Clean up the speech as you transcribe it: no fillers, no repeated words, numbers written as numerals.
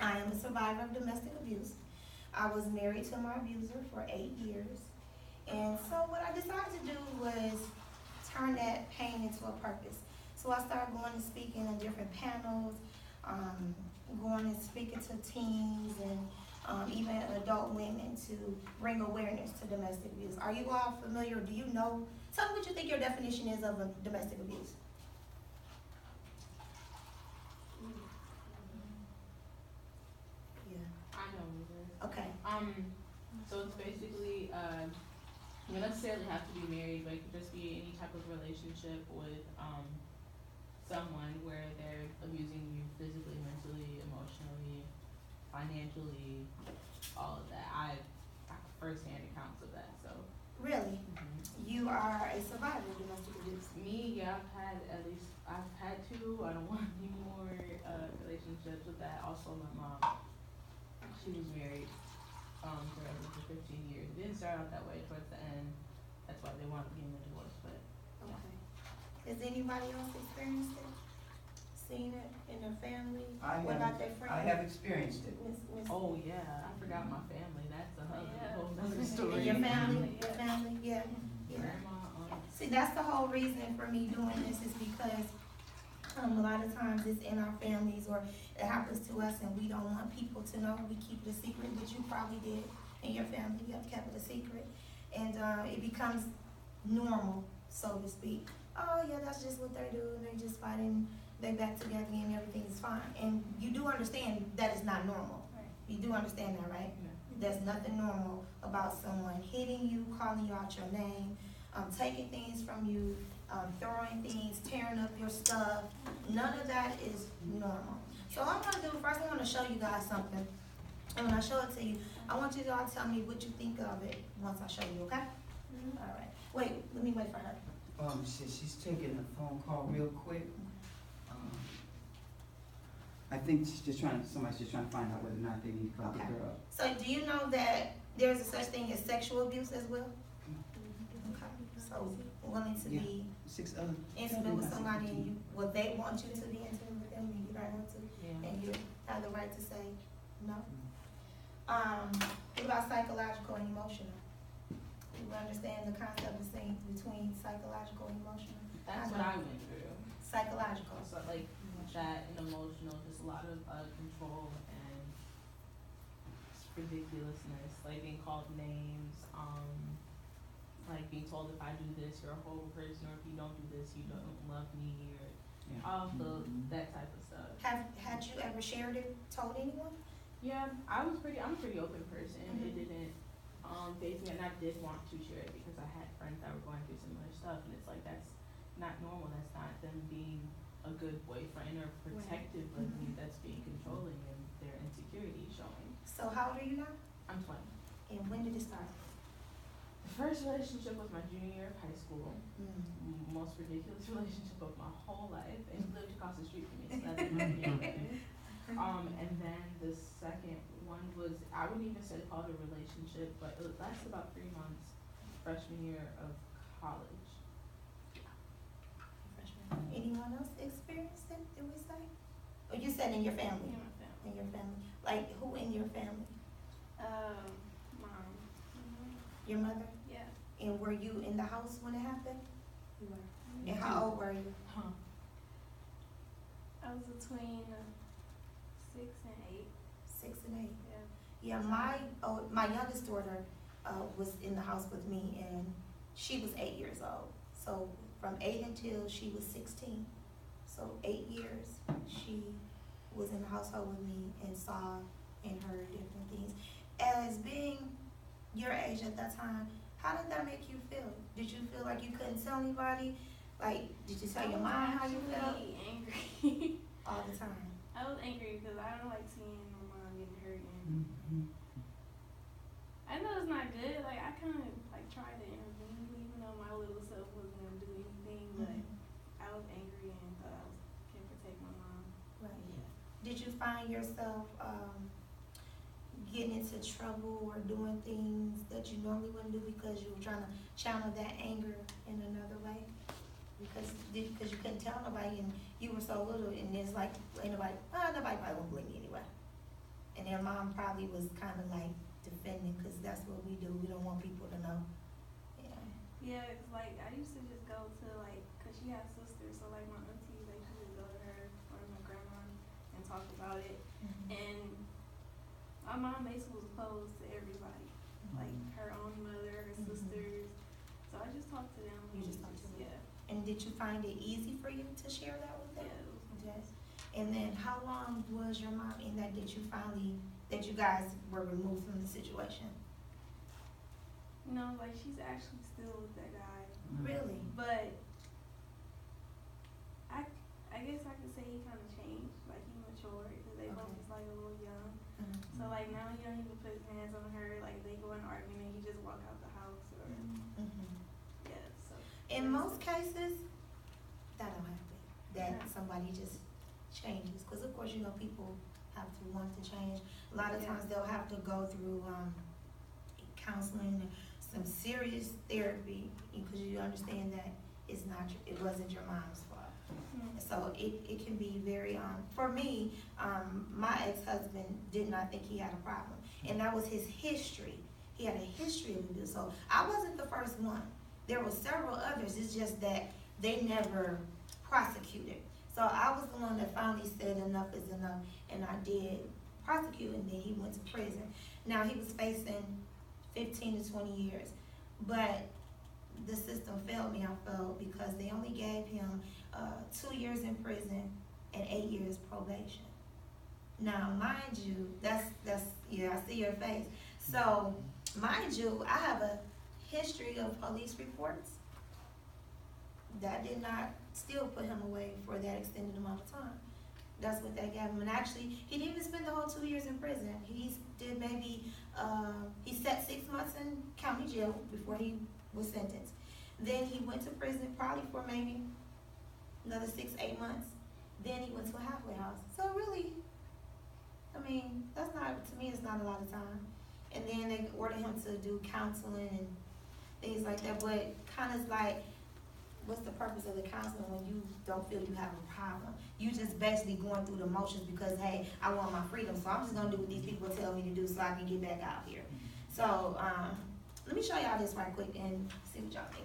I am a survivor of domestic abuse. I was married to my abuser for 8 years. And so what I decided to do was turn that pain into a purpose. So I started going and speaking on different panels, um, going and speaking to teens and even adult women to bring awareness to domestic abuse. Are you all familiar? Do you know? Tell me what you think your definition is of a domestic abuse. Yeah. I know what it is. Okay. So it's basically, you don't necessarily have to be married, but it could just be any type of relationship with, someone where they're abusing you physically, mentally, emotionally, financially, all of that. I have first-hand accounts of that, so. Really? You are a survivor of domestic abuse. Me, yeah, I've had two. I don't want any more, relationships with that. Also, my mom, she was married, forever for 15 years. It didn't start out that way towards the end. That's why they wanted to give me a divorce, but. Okay. Has anybody else experienced it? Seen it in their family? What about their friends? I have experienced it. Miss- Oh, yeah, I forgot my family. That's a whole nother In story. your family, yeah. Grandma, See, that's the whole reason for me doing this is because, a lot of times it's in our families or it happens to us and we don't want people to know. We keep it a secret, which you probably did in your family. You have kept it a secret. And, it becomes normal, so to speak. Oh, yeah, that's just what they do. They just fighting, they back together and everything is fine. And you do understand that is not normal. Right. You do understand that, right? Yeah. There's nothing normal about someone hitting you, calling you out your name, taking things from you, throwing things, tearing up your stuff. None of that is normal. So all I'm gonna do, first I wanna show you guys something. And when I show it to you, I want you to all tell me what you think of it once I show you, okay? All right. Wait, let me wait for her. She's taking a phone call real quick. I think somebody's just trying to find out whether or not they need to come pick Okay. her up. So do you know that there's a such thing as sexual abuse as well? Okay. So willing to be 6 other. intimate with somebody and you, well, they want you to be intimate with them and you don't want to, Yeah. and you have the right to say no. What about psychological and emotional? You understand the concept of saying between psychological and emotional? That's what I went through. Psychological. So like that and emotional, just a lot of control and ridiculousness, like being called names, like being told if I do this you're a horrible person, or if you don't do this you don't love me, or Yeah. all the that type of stuff. Had you ever shared it, told anyone? Yeah, I'm a pretty open person. Mhm. It didn't faze me, and I did want to share it because I had friends that were going through similar stuff, and it's like that's not normal. That's not them being a good boyfriend or protective of me. That's being controlling and their insecurity showing. So how old are you now? I'm 20. And when did it start? The first relationship was my junior year of high school. Most ridiculous relationship of my whole life, and he lived across the street from me, so that didn't make me anything. And then the second one was, I wouldn't even say call it a relationship, but it lasted about 3 months, freshman year of college. Freshman. Anyone else experienced it, did we say? Or you said in your family? Yeah, my family. In your family. Like who in your family? Mom. Your mother? Yeah. And were you in the house when it happened? You were. Me And how too. old were you? Huh. I was between 6 and 8. 6 and 8. Yeah. Yeah, my youngest daughter, was in the house with me and she was 8 years old. So from 8 until she was 16. So 8 years, she was in the household with me and saw and heard different things. As being your age at that time, how did that make you feel? Did you feel like you couldn't tell anybody? Like, did you tell your mom how you I felt? was actually angry. All the time. I was angry because I don't like seeing my mom getting hurt, and I know it's not good. Like I kind of like tried to intervene, even though my little self wasn't gonna do anything. But I was angry and thought I can protect my mom. Right. Yeah. Did you find yourself getting into trouble or doing things that you normally wouldn't do because you were trying to channel that anger in another way? Because you couldn't tell nobody and you were so little and it's like ain't nobody probably won't believe me anyway. And their mom probably was kind of like defending, cause that's what we do, we don't want people to know. Yeah. Yeah, it's like I used to just go to like, cause she has sisters, so like my aunties, they used to just go to her or my grandma and talk about it. And my mom basically was closed to everybody, like her own mother, her sisters. So I just talked to them. You just talked to them. Yeah. And did you find it easy for you to share that with them? Yeah. It was Yes. And then how long was your mom in that that you guys were removed from the situation? No, like she's actually still with that guy, Really? but I guess I could say he kind of changed, like he matured, cause they both Okay. was like a little young. Mhm. So like now he don't even put his hands on her, like they go in an argument, he just walk out the house or Mhm. yeah. So In most cases, that don't happen, that Yeah. somebody just changes, cause of course, you know, people have to want to change. A lot of Yeah. times they'll have to go through, counseling, some serious therapy, because you understand that it wasn't your mom's fault. So it can be very, for me, my ex-husband did not think he had a problem, and that was his history. He had a history of abuse, so I wasn't the first one. There were several others, it's just that they never prosecuted. So I was the one that finally said enough is enough, and I did prosecute, and then he went to prison. Now, he was facing 15 to 20 years, but the system failed me, I felt, because they only gave him 2 years in prison and 8 years probation. Now, mind you, yeah, I see your face. So, mind you, I have a history of police reports that did not still put him away for that extended amount of time. That's what they gave him, and actually, he didn't even spend the whole 2 years in prison. He did maybe, he sat 6 months in county jail before he was sentenced. Then he went to prison probably for maybe another 6, 8 months. Then he went to a halfway house. So really, I mean, that's not, to me, it's not a lot of time. And then they ordered him to do counseling and things like that, but kind of like, what's the purpose of the counseling when you don't feel you have a problem? You just basically going through the motions because, hey, I want my freedom, so I'm just gonna do what these people tell me to do so I can get back out here. So, let me show y'all this right quick and see what y'all think.